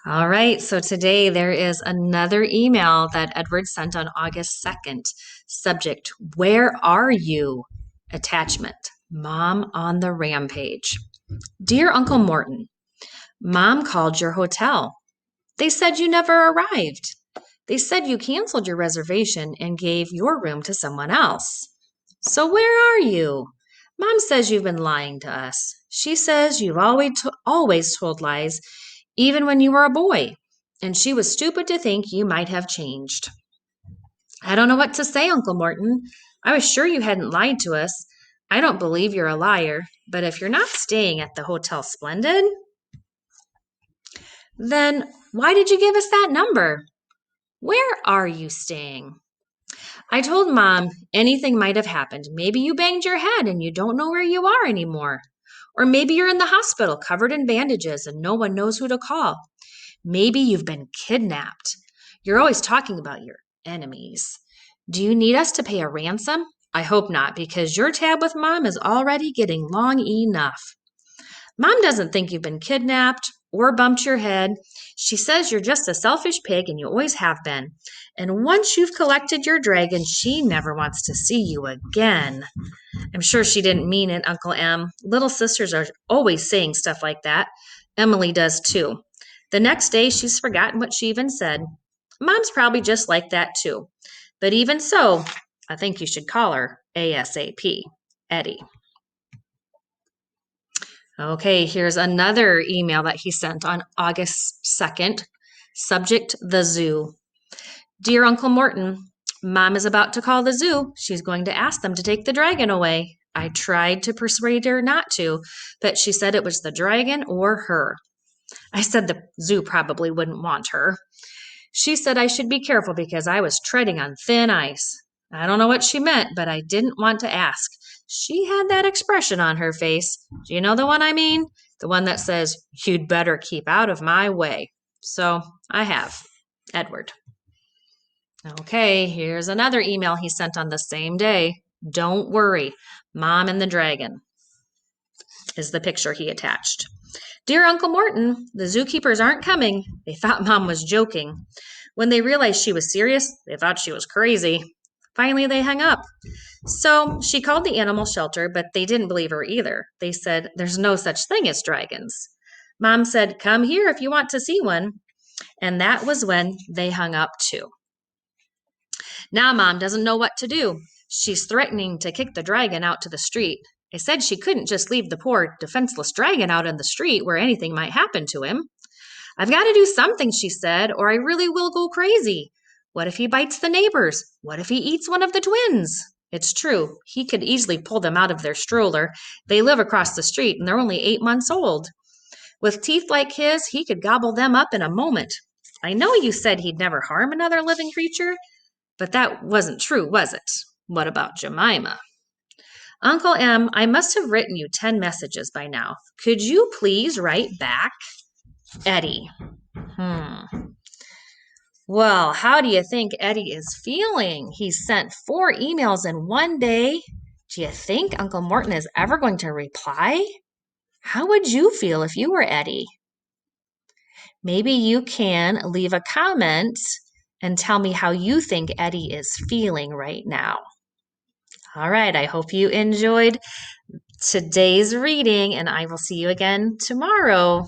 All right, so today there is another email that Edward sent on August 2nd. Subject, where are you? Attachment, Mom on the rampage. Dear Uncle Morton, Mom called your hotel. They said you never arrived. They said you canceled your reservation and gave your room to someone else. So where are you? Mom says you've been lying to us. She says you've always told lies, even when you were a boy, and she was stupid to think you might have changed. I don't know what to say, Uncle Morton. I was sure you hadn't lied to us. I don't believe you're a liar, but if you're not staying at the Hotel Splendid, then why did you give us that number? Where are you staying? I told Mom anything might have happened. Maybe you banged your head and you don't know where you are anymore. Or maybe you're in the hospital covered in bandages and no one knows who to call. Maybe you've been kidnapped. You're always talking about your enemies. Do you need us to pay a ransom? I hope not, because your tab with Mom is already getting long enough. Mom doesn't think you've been kidnapped or bumped your head. She says you're just a selfish pig and you always have been. And once you've collected your dragon, she never wants to see you again. I'm sure she didn't mean it, Uncle Em. Little sisters are always saying stuff like that. Emily does too. The next day, she's forgotten what she even said. Mom's probably just like that too. But even so, I think you should call her ASAP. Eddie. Okay, here's another email that he sent on August 2nd. Subject, the zoo. Dear Uncle Morton, Mom is about to call the zoo. She's going to ask them to take the dragon away. I tried to persuade her not to, but she said it was the dragon or her. I said the zoo probably wouldn't want her. She said I should be careful because I was treading on thin ice. I don't know what she meant, but I didn't want to ask. She had that expression on her face. Do you know the one I mean? The one that says, "You'd better keep out of my way." So I have. Edward. Okay, here's another email he sent on the same day. Don't worry, Mom and the dragon is the picture he attached. Dear Uncle Morton, the zookeepers aren't coming. They thought Mom was joking. When they realized she was serious, they thought she was crazy. Finally, they hung up. So she called the animal shelter, but they didn't believe her either. They said, there's no such thing as dragons. Mom said, come here if you want to see one. And that was when they hung up too. Now Mom doesn't know what to do. She's threatening to kick the dragon out to the street. I said she couldn't just leave the poor, defenseless dragon out in the street where anything might happen to him. I've got to do something, she said, or I really will go crazy. What if he bites the neighbors? What if he eats one of the twins? It's true. He could easily pull them out of their stroller. They live across the street and they're only 8 months old. With teeth like his, he could gobble them up in a moment. I know you said he'd never harm another living creature, but that wasn't true, was it? What about Jemima? Uncle M, I must have written you 10 messages by now. Could you please write back? Eddie. Well, how do you think Eddie is feeling? He's sent 4 emails in one day. Do you think Uncle Morton is ever going to reply? How would you feel if you were Eddie? Maybe you can leave a comment and tell me how you think Eddie is feeling right now. All right, I hope you enjoyed today's reading, and I will see you again tomorrow.